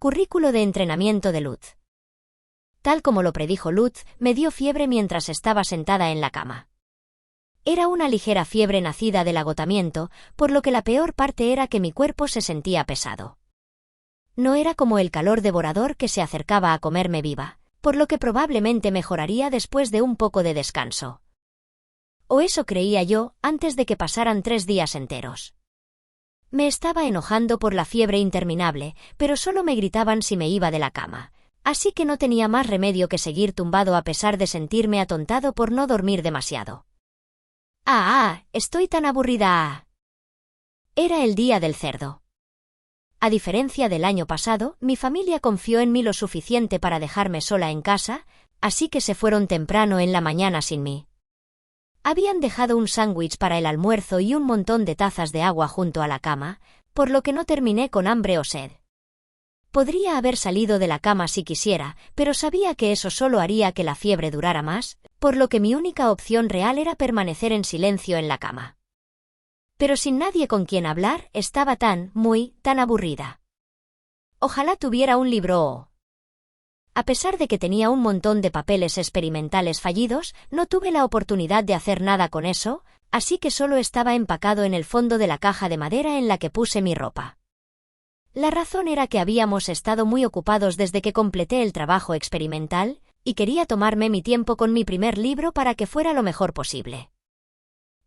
Currículo de entrenamiento de Lutz. Tal como lo predijo Lutz, me dio fiebre mientras estaba sentada en la cama. Era una ligera fiebre nacida del agotamiento, por lo que la peor parte era que mi cuerpo se sentía pesado. No era como el calor devorador que se acercaba a comerme viva, por lo que probablemente mejoraría después de un poco de descanso. O eso creía yo, antes de que pasaran 3 días enteros. Me estaba enojando por la fiebre interminable, pero solo me gritaban si me iba de la cama, así que no tenía más remedio que seguir tumbado a pesar de sentirme atontado por no dormir demasiado. Estoy tan aburrida. Era el día del cerdo. A diferencia del año pasado, mi familia confió en mí lo suficiente para dejarme sola en casa, así que se fueron temprano en la mañana sin mí. Habían dejado un sándwich para el almuerzo y un montón de tazas de agua junto a la cama, por lo que no terminé con hambre o sed. Podría haber salido de la cama si quisiera, pero sabía que eso solo haría que la fiebre durara más, por lo que mi única opción real era permanecer en silencio en la cama. Pero sin nadie con quien hablar, estaba tan aburrida. Ojalá tuviera un libro. A pesar de que tenía un montón de papeles experimentales fallidos, no tuve la oportunidad de hacer nada con eso, así que solo estaba empacado en el fondo de la caja de madera en la que puse mi ropa. La razón era que habíamos estado muy ocupados desde que completé el trabajo experimental, y quería tomarme mi tiempo con mi primer libro para que fuera lo mejor posible.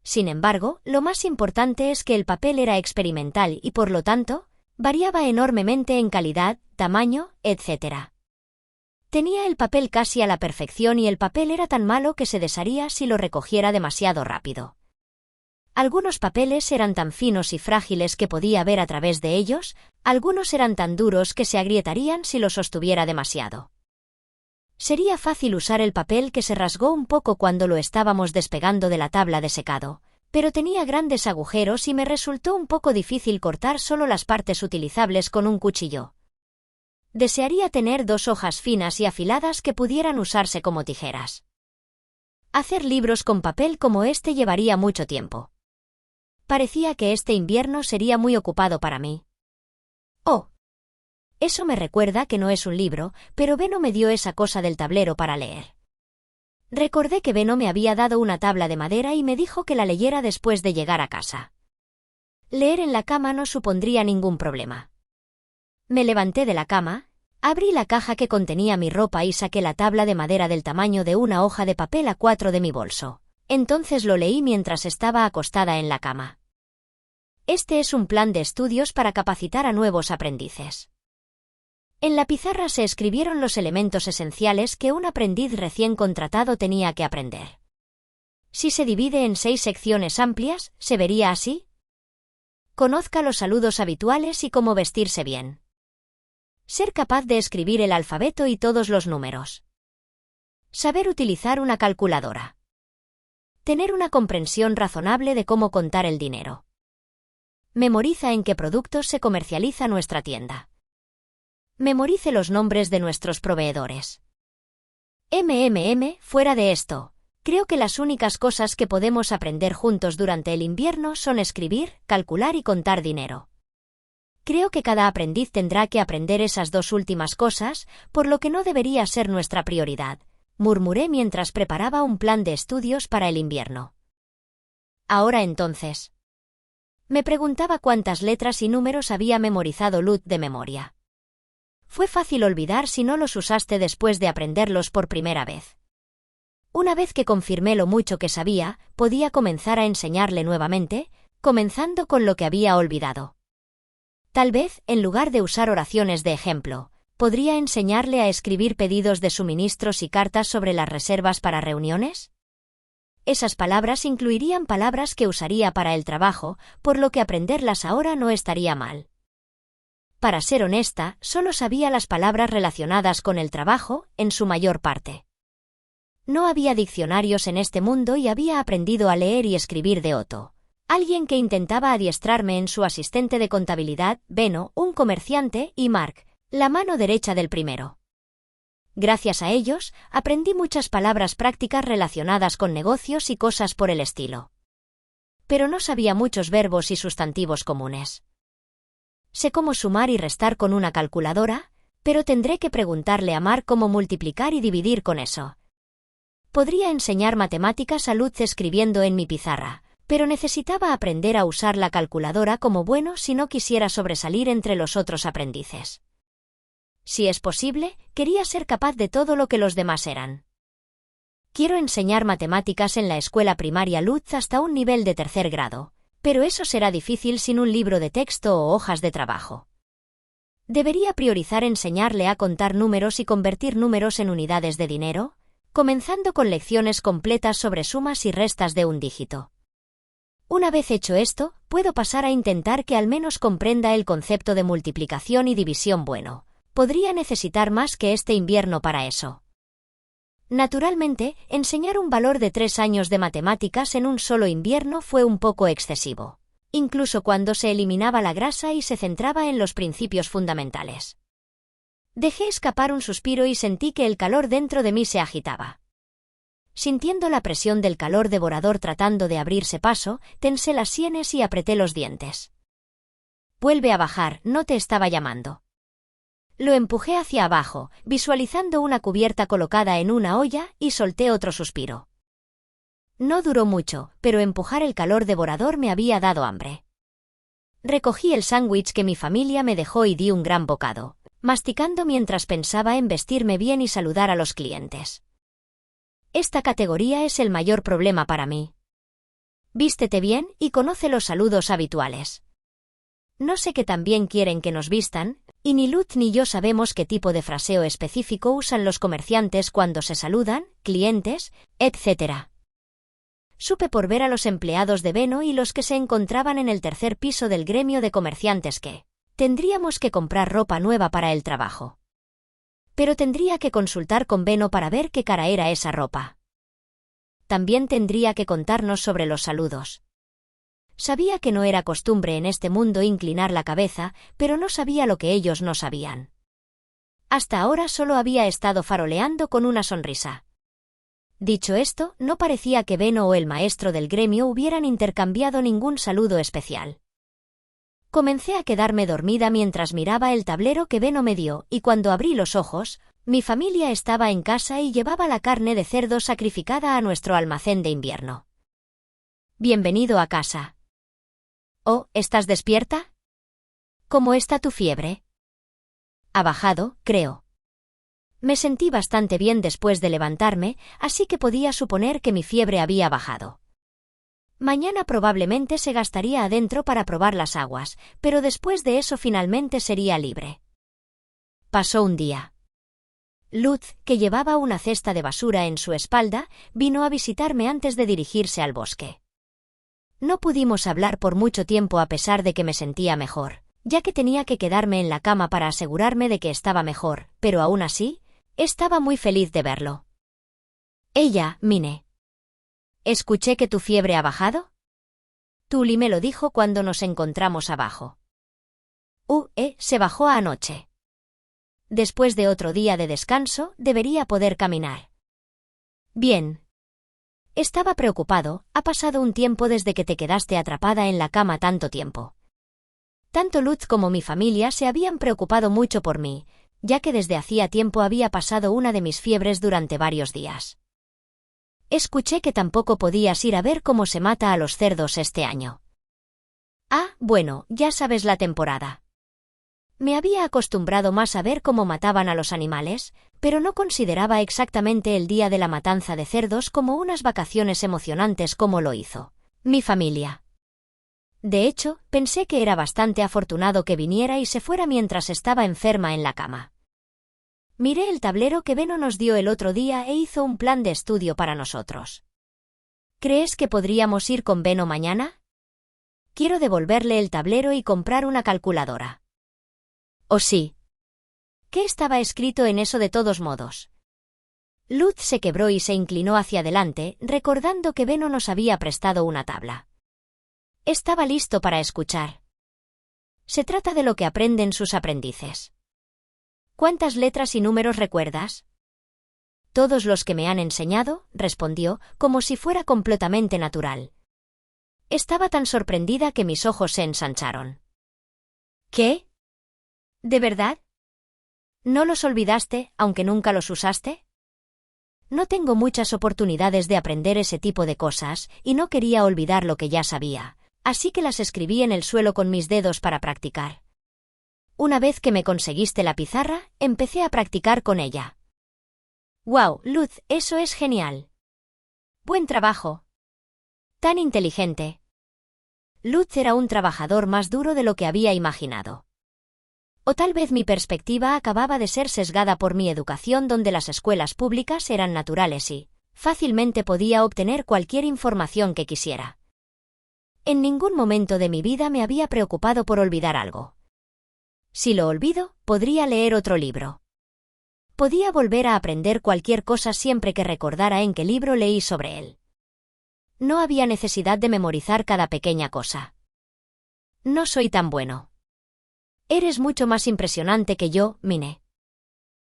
Sin embargo, lo más importante es que el papel era experimental y por lo tanto, variaba enormemente en calidad, tamaño, etc. Tenía el papel casi a la perfección y el papel era tan malo que se desharía si lo recogiera demasiado rápido. Algunos papeles eran tan finos y frágiles que podía ver a través de ellos, algunos eran tan duros que se agrietarían si los sostuviera demasiado. Sería fácil usar el papel que se rasgó un poco cuando lo estábamos despegando de la tabla de secado, pero tenía grandes agujeros y me resultó un poco difícil cortar solo las partes utilizables con un cuchillo. Desearía tener 2 hojas finas y afiladas que pudieran usarse como tijeras. Hacer libros con papel como este llevaría mucho tiempo. Parecía que este invierno sería muy ocupado para mí. Eso me recuerda que no es un libro, pero Beno me dio esa cosa del tablero para leer. Recordé que Beno me había dado una tabla de madera y me dijo que la leyera después de llegar a casa. Leer en la cama no supondría ningún problema. Me levanté de la cama, abrí la caja que contenía mi ropa y saqué la tabla de madera del tamaño de una hoja de papel A4 de mi bolso. Entonces lo leí mientras estaba acostada en la cama. Este es un plan de estudios para capacitar a nuevos aprendices. En la pizarra se escribieron los elementos esenciales que un aprendiz recién contratado tenía que aprender. Si se divide en 6 secciones amplias, ¿se vería así? Conozca los saludos habituales y cómo vestirse bien. Ser capaz de escribir el alfabeto y todos los números. Saber utilizar una calculadora. Tener una comprensión razonable de cómo contar el dinero. Memoriza en qué productos se comercializa nuestra tienda. Memorice los nombres de nuestros proveedores. Fuera de esto, creo que las únicas cosas que podemos aprender juntos durante el invierno son escribir, calcular y contar dinero. Creo que cada aprendiz tendrá que aprender esas 2 últimas cosas, por lo que no debería ser nuestra prioridad, murmuré mientras preparaba un plan de estudios para el invierno. Ahora entonces. Me preguntaba cuántas letras y números había memorizado Lutz de memoria. Fue fácil olvidar si no los usaste después de aprenderlos por primera vez. Una vez que confirmé lo mucho que sabía, podía comenzar a enseñarle nuevamente, comenzando con lo que había olvidado. Tal vez, en lugar de usar oraciones de ejemplo, podría enseñarle a escribir pedidos de suministros y cartas sobre las reservas para reuniones. Esas palabras incluirían palabras que usaría para el trabajo, por lo que aprenderlas ahora no estaría mal. Para ser honesta, solo sabía las palabras relacionadas con el trabajo, en su mayor parte. No había diccionarios en este mundo y había aprendido a leer y escribir de Otto, alguien que intentaba adiestrarme en su asistente de contabilidad, Beno, un comerciante, y Mark, la mano derecha del primero. Gracias a ellos, aprendí muchas palabras prácticas relacionadas con negocios y cosas por el estilo. Pero no sabía muchos verbos y sustantivos comunes. Sé cómo sumar y restar con una calculadora, Pero tendré que preguntarle a Mark cómo multiplicar y dividir con eso. Podría enseñar matemáticas a Lutz escribiendo en mi pizarra, pero necesitaba aprender a usar la calculadora como bueno si no quisiera sobresalir entre los otros aprendices. Si es posible, quería ser capaz de todo lo que los demás eran. Quiero enseñar matemáticas en la escuela primaria Lutz hasta un nivel de 3er grado, pero eso será difícil sin un libro de texto o hojas de trabajo. ¿Debería priorizar enseñarle a contar números y convertir números en unidades de dinero? Comenzando con lecciones completas sobre sumas y restas de un dígito. Una vez hecho esto, puedo pasar a intentar que al menos comprenda el concepto de multiplicación y división bueno. Podría necesitar más que este invierno para eso. Naturalmente, enseñar un valor de 3 años de matemáticas en un solo invierno fue un poco excesivo, incluso cuando se eliminaba la grasa y se centraba en los principios fundamentales. Dejé escapar un suspiro y sentí que el calor dentro de mí se agitaba. Sintiendo la presión del calor devorador tratando de abrirse paso, tensé las sienes y apreté los dientes. Vuelve a bajar, no te estaba llamando. Lo empujé hacia abajo, visualizando una cubierta colocada en una olla, y solté otro suspiro. No duró mucho, pero empujar el calor devorador me había dado hambre. Recogí el sándwich que mi familia me dejó y di un gran bocado, masticando mientras pensaba en vestirme bien y saludar a los clientes. Esta categoría es el mayor problema para mí. Vístete bien y conoce los saludos habituales. No sé qué tan bien quieren que nos vistan, y ni Lutz ni yo sabemos qué tipo de fraseo específico usan los comerciantes cuando se saludan, clientes, etc. Supe por ver a los empleados de Beno y los que se encontraban en el 3er piso del gremio de comerciantes que tendríamos que comprar ropa nueva para el trabajo. Pero tendría que consultar con Beno para ver qué cara era esa ropa. También tendría que contarnos sobre los saludos. Sabía que no era costumbre en este mundo inclinar la cabeza, pero no sabía lo que ellos no sabían. Hasta ahora solo había estado faroleando con una sonrisa. Dicho esto, no parecía que Beno o el maestro del gremio hubieran intercambiado ningún saludo especial. Comencé a quedarme dormida mientras miraba el tablero que Beno me dio, y cuando abrí los ojos, mi familia estaba en casa y llevaba la carne de cerdo sacrificada a nuestro almacén de invierno. Bienvenido a casa. Oh, ¿estás despierta? ¿Cómo está tu fiebre? Ha bajado, creo. Me sentí bastante bien después de levantarme, así que podía suponer que mi fiebre había bajado. Mañana probablemente se gastaría adentro para probar las aguas, pero después de eso finalmente sería libre. Pasó un día. Lutz, que llevaba una cesta de basura en su espalda, vino a visitarme antes de dirigirse al bosque. No pudimos hablar por mucho tiempo a pesar de que me sentía mejor, ya que tenía que quedarme en la cama para asegurarme de que estaba mejor, pero aún así, estaba muy feliz de verlo. Ella, Mine. ¿Escuché que tu fiebre ha bajado? Tully me lo dijo cuando nos encontramos abajo. Se bajó anoche. Después de otro día de descanso, debería poder caminar. Bien. Estaba preocupado, ha pasado un tiempo desde que te quedaste atrapada en la cama tanto tiempo. Tanto Lutz como mi familia se habían preocupado mucho por mí, ya que desde hacía tiempo había pasado una de mis fiebres durante varios días. Escuché que tampoco podías ir a ver cómo se mata a los cerdos este año. Bueno, ya sabes la temporada. Me había acostumbrado más a ver cómo mataban a los animales, pero no consideraba exactamente el día de la matanza de cerdos como unas vacaciones emocionantes como lo hizo mi familia. De hecho, pensé que era bastante afortunado que viniera y se fuera mientras estaba enferma en la cama. Miré el tablero que Beno nos dio el otro día e hizo un plan de estudio para nosotros. ¿Crees que podríamos ir con Beno mañana? Quiero devolverle el tablero y comprar una calculadora. ¿Oh sí? ¿Qué estaba escrito en eso de todos modos? Lutz se quebró y se inclinó hacia adelante, recordando que Beno nos había prestado una tabla. Estaba listo para escuchar. Se trata de lo que aprenden sus aprendices. ¿Cuántas letras y números recuerdas? Todos los que me han enseñado, respondió, como si fuera completamente natural. Estaba tan sorprendida que mis ojos se ensancharon. ¿Qué? ¿De verdad? ¿No los olvidaste, aunque nunca los usaste? No tengo muchas oportunidades de aprender ese tipo de cosas, y no quería olvidar lo que ya sabía, así que las escribí en el suelo con mis dedos para practicar. Una vez que me conseguiste la pizarra, empecé a practicar con ella. ¡Wow, Luz, eso es genial! ¡Buen trabajo! ¡Tan inteligente! Lutz era un trabajador más duro de lo que había imaginado. O tal vez mi perspectiva acababa de ser sesgada por mi educación, donde las escuelas públicas eran naturales y fácilmente podía obtener cualquier información que quisiera. En ningún momento de mi vida me había preocupado por olvidar algo. Si lo olvido, podría leer otro libro. Podía volver a aprender cualquier cosa siempre que recordara en qué libro leí sobre él. No había necesidad de memorizar cada pequeña cosa. No soy tan bueno. Eres mucho más impresionante que yo, Minnie.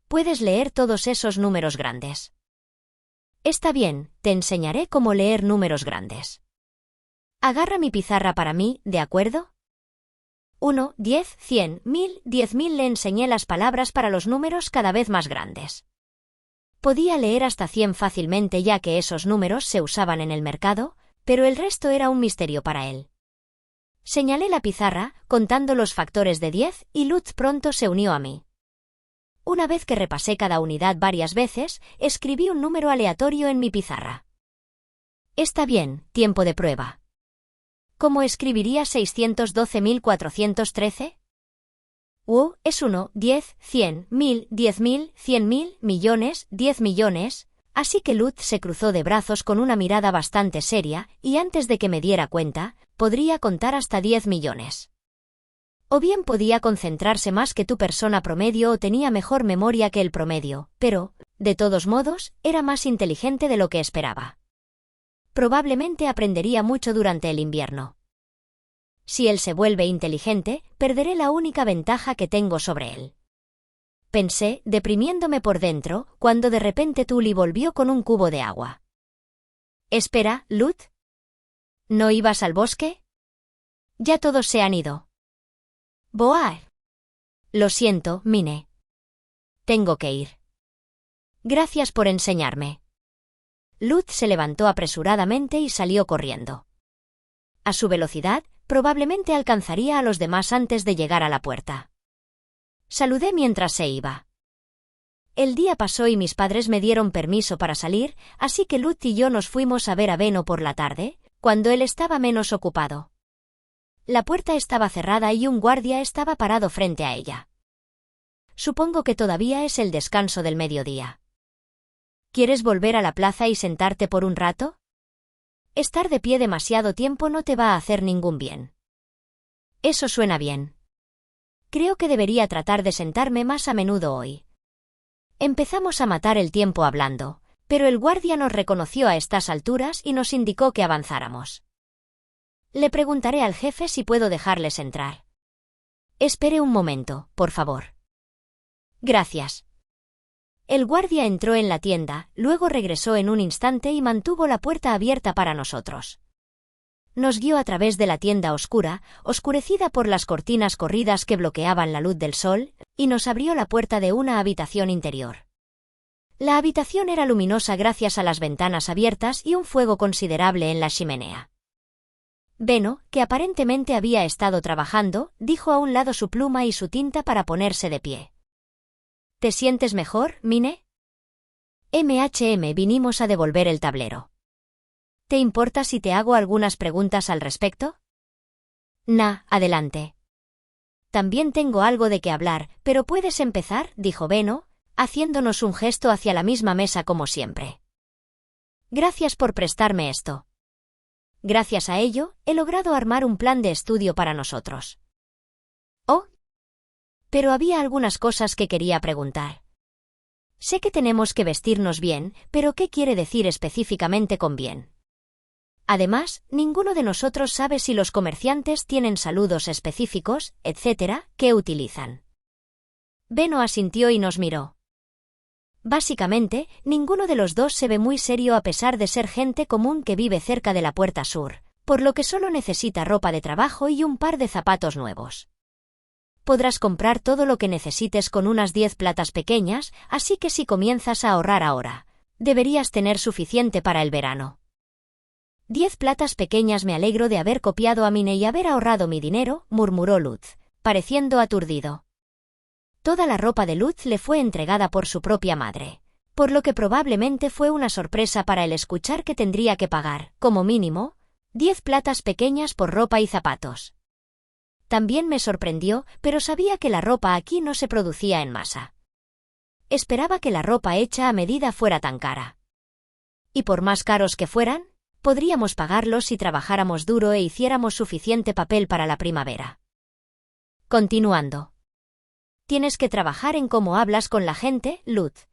Puedes leer todos esos números grandes. Está bien, te enseñaré cómo leer números grandes. Agarra mi pizarra para mí, ¿de acuerdo? 1, 10, 100, 1000, 10.000. Le enseñé las palabras para los números cada vez más grandes. Podía leer hasta 100 fácilmente, ya que esos números se usaban en el mercado, pero el resto era un misterio para él. Señalé la pizarra, contando los factores de 10, y Lutz pronto se unió a mí. Una vez que repasé cada unidad varias veces, escribí un número aleatorio en mi pizarra. Está bien, tiempo de prueba. ¿Cómo escribiría 612.413? Es 1, 10, 100, 1000, 10.000, 100.000, millones, 10 millones, así que Lutz se cruzó de brazos con una mirada bastante seria, y antes de que me diera cuenta, podría contar hasta 10 millones. O bien podía concentrarse más que tu persona promedio o tenía mejor memoria que el promedio, pero, de todos modos, era más inteligente de lo que esperaba. Probablemente aprendería mucho durante el invierno. Si él se vuelve inteligente, perderé la única ventaja que tengo sobre él. Pensé, deprimiéndome por dentro, cuando de repente Tully volvió con un cubo de agua. Espera, Lutz. ¿No ibas al bosque? Ya todos se han ido. Boar. Lo siento, Minnie. Tengo que ir. Gracias por enseñarme. Lutz se levantó apresuradamente y salió corriendo. A su velocidad, probablemente alcanzaría a los demás antes de llegar a la puerta. Saludé mientras se iba. El día pasó y mis padres me dieron permiso para salir, así que Lutz y yo nos fuimos a ver a Benno por la tarde, cuando él estaba menos ocupado. La puerta estaba cerrada y un guardia estaba parado frente a ella. Supongo que todavía es el descanso del mediodía. ¿Quieres volver a la plaza y sentarte por un rato? Estar de pie demasiado tiempo no te va a hacer ningún bien. Eso suena bien. Creo que debería tratar de sentarme más a menudo hoy. Empezamos a matar el tiempo hablando, pero el guardia nos reconoció a estas alturas y nos indicó que avanzáramos. Le preguntaré al jefe si puedo dejarles entrar. Espere un momento, por favor. Gracias. El guardia entró en la tienda, luego regresó en un instante y mantuvo la puerta abierta para nosotros. Nos guió a través de la tienda oscura, oscurecida por las cortinas corridas que bloqueaban la luz del sol, y nos abrió la puerta de una habitación interior. La habitación era luminosa gracias a las ventanas abiertas y un fuego considerable en la chimenea. Benno, que aparentemente había estado trabajando, dijo a un lado su pluma y su tinta para ponerse de pie. ¿Te sientes mejor, Minnie? Vinimos a devolver el tablero. ¿Te importa si te hago algunas preguntas al respecto? Adelante. También tengo algo de qué hablar, pero puedes empezar, dijo Benno, haciéndonos un gesto hacia la misma mesa como siempre. Gracias por prestarme esto. Gracias a ello, he logrado armar un plan de estudio para nosotros. Oh. Pero había algunas cosas que quería preguntar. Sé que tenemos que vestirnos bien, pero ¿qué quiere decir específicamente con bien? Además, ninguno de nosotros sabe si los comerciantes tienen saludos específicos, etc., que utilizan. Benno asintió y nos miró. Básicamente, ninguno de los dos se ve muy serio a pesar de ser gente común que vive cerca de la puerta sur, por lo que solo necesita ropa de trabajo y un par de zapatos nuevos. podrás comprar todo lo que necesites con unas 10 platas pequeñas, así que si comienzas a ahorrar ahora, deberías tener suficiente para el verano. 10 platas pequeñas. Me alegro de haber copiado a Mine y haber ahorrado mi dinero, murmuró Lutz, pareciendo aturdido. Toda la ropa de Lutz le fue entregada por su propia madre, por lo que probablemente fue una sorpresa para él escuchar que tendría que pagar, como mínimo, 10 platas pequeñas por ropa y zapatos. También me sorprendió, pero sabía que la ropa aquí no se producía en masa. Esperaba que la ropa hecha a medida fuera tan cara. Y por más caros que fueran, podríamos pagarlos si trabajáramos duro e hiciéramos suficiente papel para la primavera. Continuando. Tienes que trabajar en cómo hablas con la gente, Lutz.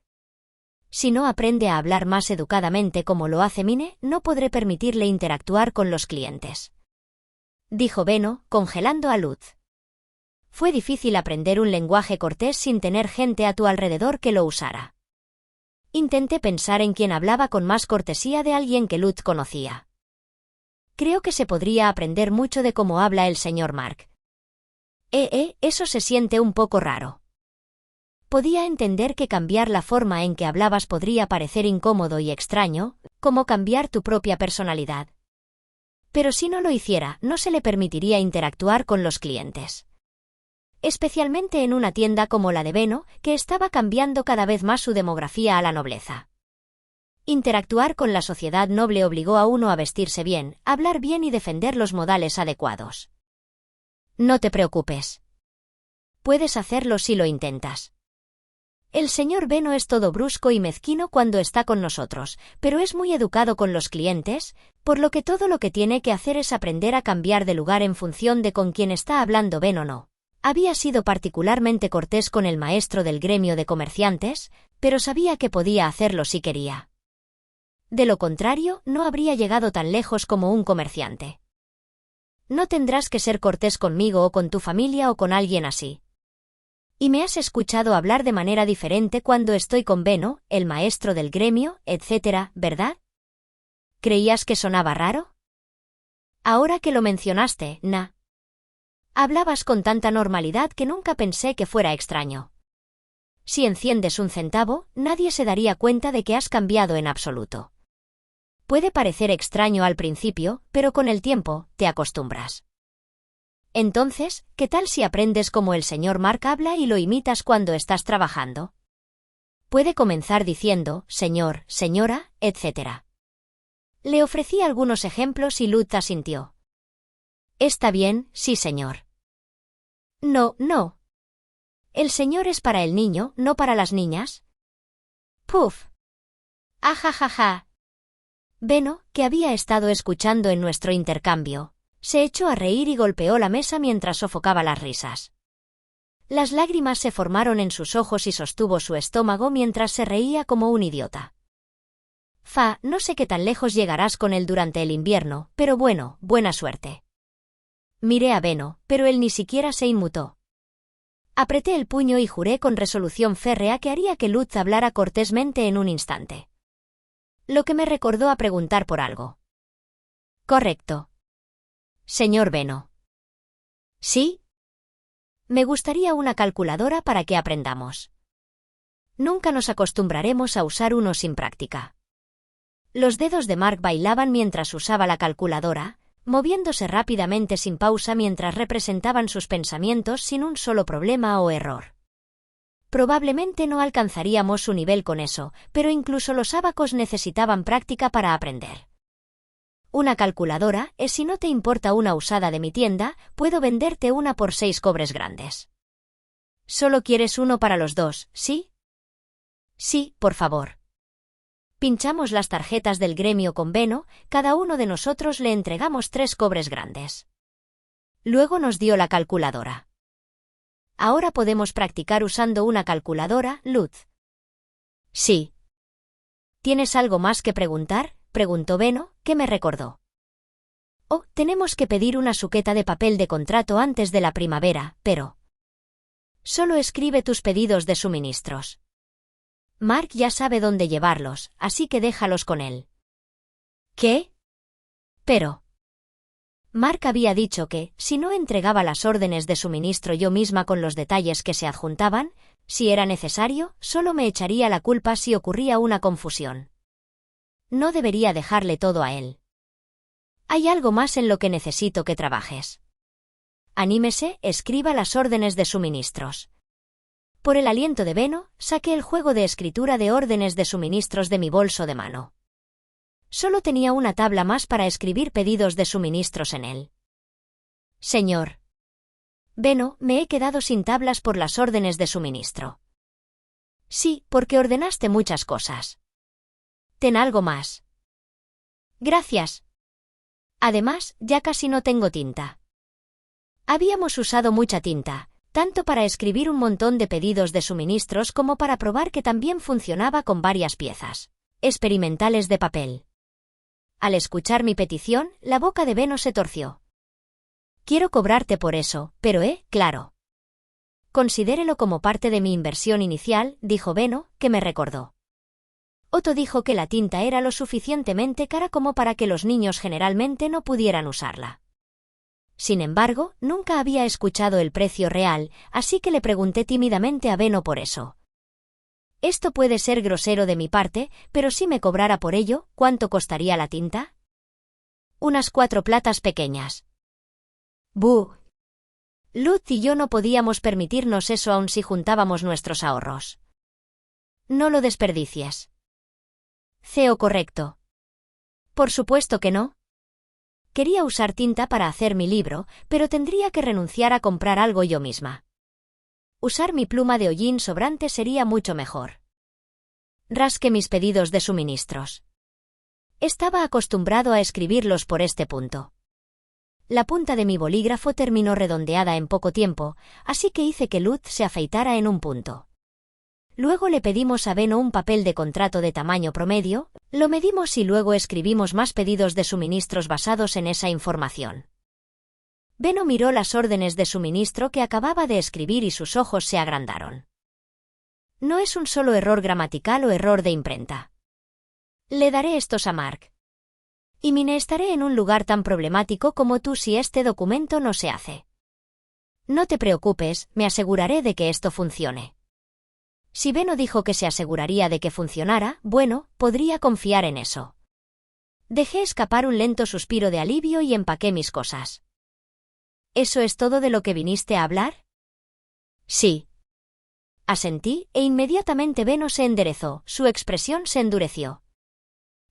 Si no aprende a hablar más educadamente como lo hace Mine, no podré permitirle interactuar con los clientes. Dijo Benno, congelando a Lutz. Fue difícil aprender un lenguaje cortés sin tener gente a tu alrededor que lo usara. Intenté pensar en quién hablaba con más cortesía de alguien que Lutz conocía. Creo que se podría aprender mucho de cómo habla el señor Mark. Eso se siente un poco raro. Podía entender que cambiar la forma en que hablabas podría parecer incómodo y extraño, como cambiar tu propia personalidad. Pero si no lo hiciera, no se le permitiría interactuar con los clientes. Especialmente en una tienda como la de Benno, que estaba cambiando cada vez más su demografía a la nobleza. Interactuar con la sociedad noble obligó a uno a vestirse bien, hablar bien y defender los modales adecuados. No te preocupes. Puedes hacerlo si lo intentas. El señor Benno es todo brusco y mezquino cuando está con nosotros, pero es muy educado con los clientes, por lo que todo lo que tiene que hacer es aprender a cambiar de lugar en función de con quién está hablando Benno o no. Había sido particularmente cortés con el maestro del gremio de comerciantes, pero sabía que podía hacerlo si quería. De lo contrario, no habría llegado tan lejos como un comerciante. No tendrás que ser cortés conmigo o con tu familia o con alguien así. Y me has escuchado hablar de manera diferente cuando estoy con Benno, el maestro del gremio, etc., ¿verdad? ¿Creías que sonaba raro? Ahora que lo mencionaste, nah. Hablabas con tanta normalidad que nunca pensé que fuera extraño. Si enciendes un centavo, nadie se daría cuenta de que has cambiado en absoluto. Puede parecer extraño al principio, pero con el tiempo, te acostumbras. Entonces, ¿qué tal si aprendes cómo el señor Mark habla y lo imitas cuando estás trabajando? Puede comenzar diciendo, señor, señora, etc. Le ofrecí algunos ejemplos y Lutz asintió. Está bien, sí señor. No. El señor es para el niño, no para las niñas. Puf. Ajajaja. Benno, que había estado escuchando en nuestro intercambio, se echó a reír y golpeó la mesa mientras sofocaba las risas. Las lágrimas se formaron en sus ojos y sostuvo su estómago mientras se reía como un idiota. No sé qué tan lejos llegarás con él durante el invierno, pero bueno, buena suerte. Miré a Benno, pero él ni siquiera se inmutó. Apreté el puño y juré con resolución férrea que haría que Lutz hablara cortésmente en un instante. Lo que me recordó a preguntar por algo. Correcto. Señor Benno. ¿Sí? Me gustaría una calculadora para que aprendamos. Nunca nos acostumbraremos a usar uno sin práctica. Los dedos de Mark bailaban mientras usaba la calculadora, moviéndose rápidamente sin pausa mientras representaban sus pensamientos sin un solo problema o error. Probablemente no alcanzaríamos su nivel con eso, pero incluso los ábacos necesitaban práctica para aprender. Una calculadora es si no te importa una usada de mi tienda, puedo venderte una por 6 cobres grandes. Solo quieres uno para los dos, ¿sí? Sí, por favor. Pinchamos las tarjetas del gremio con Benno, cada uno de nosotros le entregamos 3 cobres grandes. Luego nos dio la calculadora. Ahora podemos practicar usando una calculadora, Lutz. Sí. ¿Tienes algo más que preguntar? Preguntó Benno, que me recordó. Oh, tenemos que pedir una suqueta de papel de contrato antes de la primavera, pero... Solo escribe tus pedidos de suministros. Mark ya sabe dónde llevarlos, así que déjalos con él. ¿Qué? Pero... Mark había dicho que, si no entregaba las órdenes de suministro yo misma con los detalles que se adjuntaban, si era necesario, solo me echaría la culpa si ocurría una confusión. No debería dejarle todo a él. Hay algo más en lo que necesito que trabajes. Anímese, escriba las órdenes de suministros. Por el aliento de Beno, saqué el juego de escritura de órdenes de suministros de mi bolso de mano. Solo tenía una tabla más para escribir pedidos de suministros en él. Señor Beno, me he quedado sin tablas por las órdenes de suministro. Sí, porque ordenaste muchas cosas. Ten algo más. Gracias. Además, ya casi no tengo tinta. Habíamos usado mucha tinta, tanto para escribir un montón de pedidos de suministros como para probar que también funcionaba con varias piezas experimentales de papel. Al escuchar mi petición, la boca de Beno se torció. Quiero cobrarte por eso, pero claro. Considérelo como parte de mi inversión inicial, dijo Beno, que me recordó. Otto dijo que la tinta era lo suficientemente cara como para que los niños generalmente no pudieran usarla. Sin embargo, nunca había escuchado el precio real, así que le pregunté tímidamente a Beno por eso. Esto puede ser grosero de mi parte, pero si me cobrara por ello, ¿cuánto costaría la tinta? Unas 4 platas pequeñas. ¡Buh! Luz y yo no podíamos permitirnos eso aun si juntábamos nuestros ahorros. No lo desperdicies. CEO correcto. Por supuesto que no. Quería usar tinta para hacer mi libro, pero tendría que renunciar a comprar algo yo misma. Usar mi pluma de hollín sobrante sería mucho mejor. Rasqué mis pedidos de suministros. Estaba acostumbrado a escribirlos por este punto. La punta de mi bolígrafo terminó redondeada en poco tiempo, así que hice que Luz se afeitara en un punto. Luego le pedimos a Beno un papel de contrato de tamaño promedio, lo medimos y luego escribimos más pedidos de suministros basados en esa información. Beno miró las órdenes de suministro que acababa de escribir y sus ojos se agrandaron. No es un solo error gramatical o error de imprenta. Le daré estos a Mark. Y me estaré en un lugar tan problemático como tú si este documento no se hace. No te preocupes, me aseguraré de que esto funcione. Si Beno dijo que se aseguraría de que funcionara, bueno, podría confiar en eso. Dejé escapar un lento suspiro de alivio y empaqué mis cosas. ¿Eso es todo de lo que viniste a hablar? Sí. Asentí, e inmediatamente Beno se enderezó, su expresión se endureció.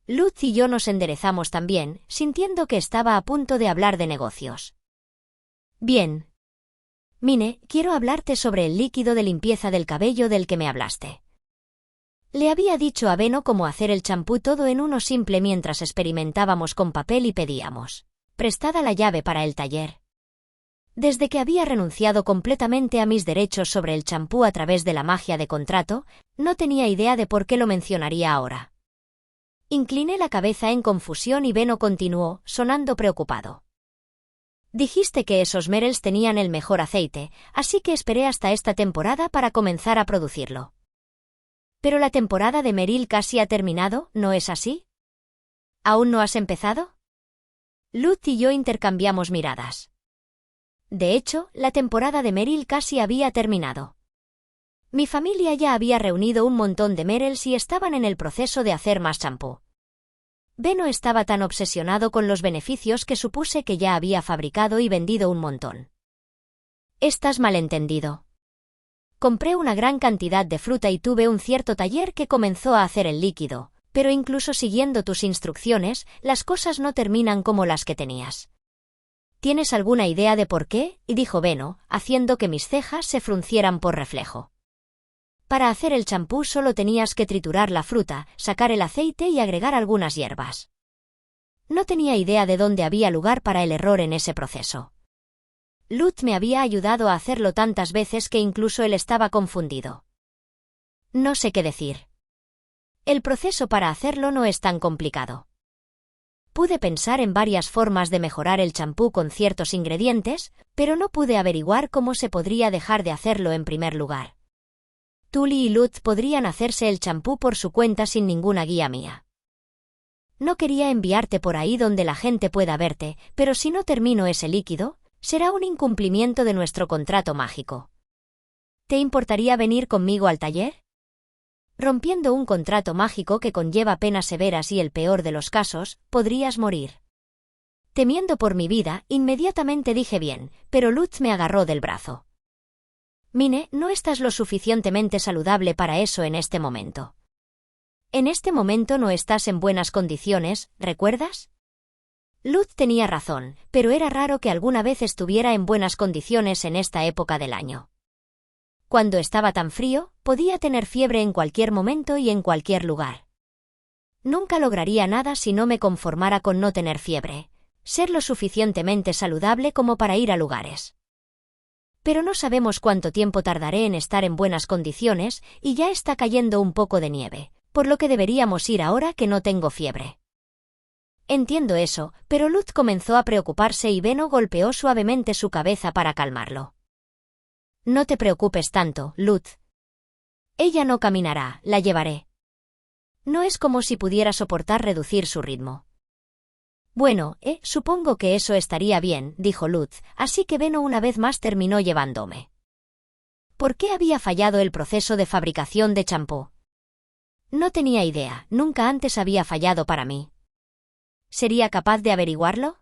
Luz y yo nos enderezamos también, sintiendo que estaba a punto de hablar de negocios. Bien. Mine, quiero hablarte sobre el líquido de limpieza del cabello del que me hablaste. Le había dicho a Beno cómo hacer el champú todo en uno simple mientras experimentábamos con papel y pedíamos prestada la llave para el taller. Desde que había renunciado completamente a mis derechos sobre el champú a través de la magia de contrato, no tenía idea de por qué lo mencionaría ahora. Incliné la cabeza en confusión y Beno continuó, sonando preocupado. Dijiste que esos Merrells tenían el mejor aceite, así que esperé hasta esta temporada para comenzar a producirlo. Pero la temporada de Merrill casi ha terminado, ¿no es así? ¿Aún no has empezado? Luz y yo intercambiamos miradas. De hecho, la temporada de Merrill casi había terminado. Mi familia ya había reunido un montón de Merrells y estaban en el proceso de hacer más champú. Beno estaba tan obsesionado con los beneficios que supuse que ya había fabricado y vendido un montón. Estás malentendido. Compré una gran cantidad de fruta y tuve un cierto taller que comenzó a hacer el líquido, pero incluso siguiendo tus instrucciones, las cosas no terminan como las que tenías. ¿Tienes alguna idea de por qué?, dijo Beno, haciendo que mis cejas se fruncieran por reflejo. Para hacer el champú solo tenías que triturar la fruta, sacar el aceite y agregar algunas hierbas. No tenía idea de dónde había lugar para el error en ese proceso. Luz me había ayudado a hacerlo tantas veces que incluso él estaba confundido. No sé qué decir. El proceso para hacerlo no es tan complicado. Pude pensar en varias formas de mejorar el champú con ciertos ingredientes, pero no pude averiguar cómo se podría dejar de hacerlo en primer lugar. Tully y Luz podrían hacerse el champú por su cuenta sin ninguna guía mía. No quería enviarte por ahí donde la gente pueda verte, pero si no termino ese líquido, será un incumplimiento de nuestro contrato mágico. ¿Te importaría venir conmigo al taller? Rompiendo un contrato mágico que conlleva penas severas y el peor de los casos, podrías morir. Temiendo por mi vida, inmediatamente dije bien, pero Lutz me agarró del brazo. Mine, no estás lo suficientemente saludable para eso en este momento. En este momento no estás en buenas condiciones, ¿recuerdas? Lutz tenía razón, pero era raro que alguna vez estuviera en buenas condiciones en esta época del año. Cuando estaba tan frío, podía tener fiebre en cualquier momento y en cualquier lugar. Nunca lograría nada si no me conformara con no tener fiebre, ser lo suficientemente saludable como para ir a lugares. Pero no sabemos cuánto tiempo tardaré en estar en buenas condiciones y ya está cayendo un poco de nieve, por lo que deberíamos ir ahora que no tengo fiebre. Entiendo eso, pero Lutz comenzó a preocuparse y Beno golpeó suavemente su cabeza para calmarlo. No te preocupes tanto, Lutz. Ella no caminará, la llevaré. No es como si pudiera soportar reducir su ritmo. Bueno, supongo que eso estaría bien, dijo Lutz, así que Beno una vez más terminó llevándome. ¿Por qué había fallado el proceso de fabricación de champú? No tenía idea, nunca antes había fallado para mí. ¿Sería capaz de averiguarlo?